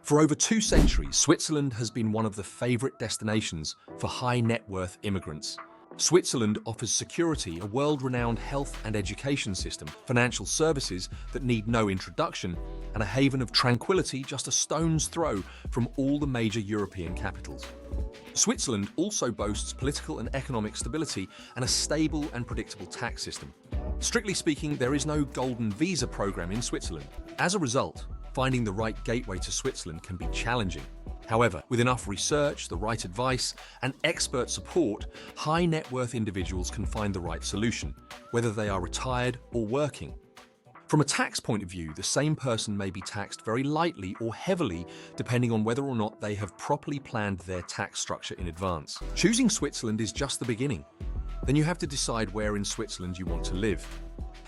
For over 2 centuries, Switzerland has been one of the favorite destinations for high net worth immigrants. Switzerland offers security, a world-renowned health and education system, financial services that need no introduction, and a haven of tranquility just a stone's throw from all the major European capitals. Switzerland also boasts political and economic stability and a stable and predictable tax system. Strictly speaking, there is no golden visa program in Switzerland. As a result, finding the right gateway to Switzerland can be challenging. However, with enough research, the right advice, and expert support, high net worth individuals can find the right solution, whether they are retired or working. From a tax point of view, the same person may be taxed very lightly or heavily depending on whether or not they have properly planned their tax structure in advance. Choosing Switzerland is just the beginning. Then you have to decide where in Switzerland you want to live.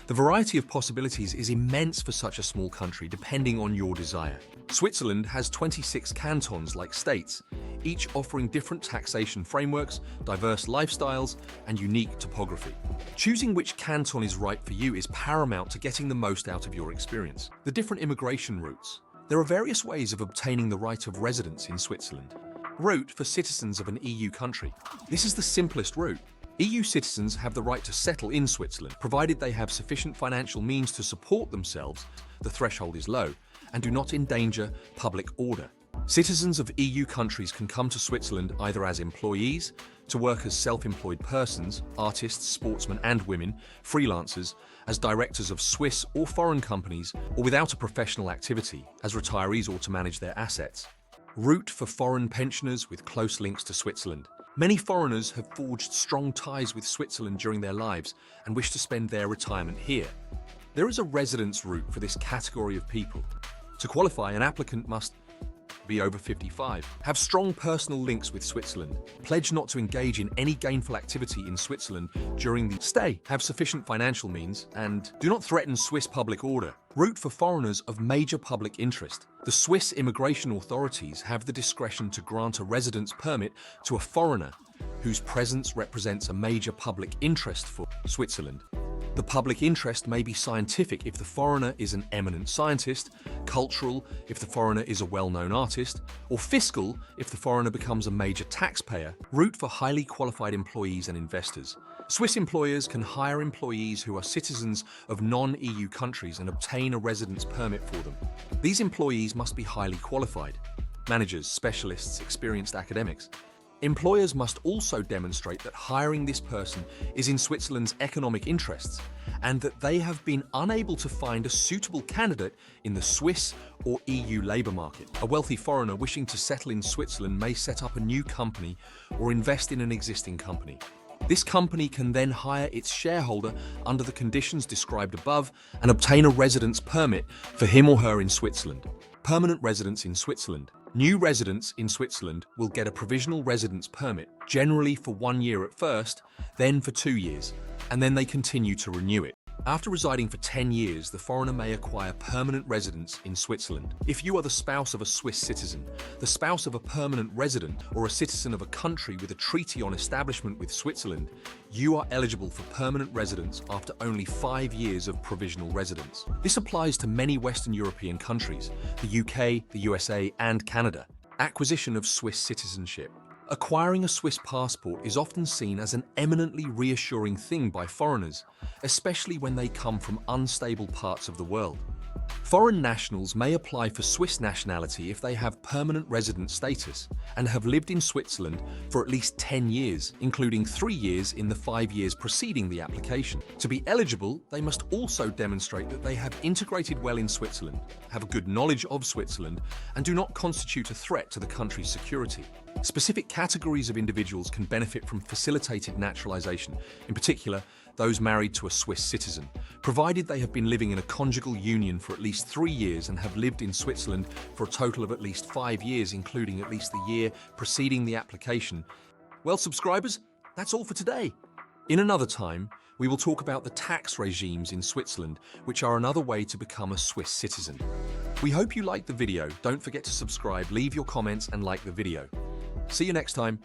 The variety of possibilities is immense for such a small country, depending on your desire. Switzerland has 26 cantons like states, each offering different taxation frameworks, diverse lifestyles, and unique topography. Choosing which canton is right for you is paramount to getting the most out of your experience. The different immigration routes. There are various ways of obtaining the right of residence in Switzerland. Route for citizens of an EU country. This is the simplest route. EU citizens have the right to settle in Switzerland, provided they have sufficient financial means to support themselves, the threshold is low, and do not endanger public order. Citizens of EU countries can come to Switzerland either as employees, to work as self-employed persons, artists, sportsmen and women, freelancers, as directors of Swiss or foreign companies, or without a professional activity, as retirees or to manage their assets. Route for foreign pensioners with close links to Switzerland. Many foreigners have forged strong ties with Switzerland during their lives and wish to spend their retirement here. There is a residence route for this category of people. To qualify, an applicant must be over 55, have strong personal links with Switzerland, pledge not to engage in any gainful activity in Switzerland during the stay, have sufficient financial means, and do not threaten Swiss public order. Route for foreigners of major public interest. The Swiss immigration authorities have the discretion to grant a residence permit to a foreigner whose presence represents a major public interest for Switzerland. The public interest may be scientific if the foreigner is an eminent scientist, cultural if the foreigner is a well-known artist, or fiscal if the foreigner becomes a major taxpayer. Route for highly qualified employees and investors. Swiss employers can hire employees who are citizens of non-EU countries and obtain a residence permit for them. These employees must be highly qualified. Managers, specialists, experienced academics. Employers must also demonstrate that hiring this person is in Switzerland's economic interests and that they have been unable to find a suitable candidate in the Swiss or EU labour market. A wealthy foreigner wishing to settle in Switzerland may set up a new company or invest in an existing company. This company can then hire its shareholder under the conditions described above and obtain a residence permit for him or her in Switzerland. Permanent residence in Switzerland. New residents in Switzerland will get a provisional residence permit, generally for 1 year at first, then for 2 years, and then they continue to renew it. After residing for 10 years, the foreigner may acquire permanent residence in Switzerland. If you are the spouse of a Swiss citizen, the spouse of a permanent resident, or a citizen of a country with a treaty on establishment with Switzerland, you are eligible for permanent residence after only 5 years of provisional residence. This applies to many Western European countries, the UK, the USA, and Canada. Acquisition of Swiss citizenship. Acquiring a Swiss passport is often seen as an eminently reassuring thing by foreigners, especially when they come from unstable parts of the world. Foreign nationals may apply for Swiss nationality if they have permanent resident status and have lived in Switzerland for at least 10 years, including 3 years in the 5 years preceding the application. To be eligible, they must also demonstrate that they have integrated well in Switzerland, have a good knowledge of Switzerland, and do not constitute a threat to the country's security. Specific categories of individuals can benefit from facilitated naturalization, in particular, those married to a Swiss citizen, provided they have been living in a conjugal union for at least 3 years and have lived in Switzerland for a total of at least 5 years, including at least the year preceding the application. Well, subscribers, that's all for today. In another time, we will talk about the tax regimes in Switzerland, which are another way to become a Swiss citizen. We hope you liked the video. Don't forget to subscribe, leave your comments, and like the video. See you next time.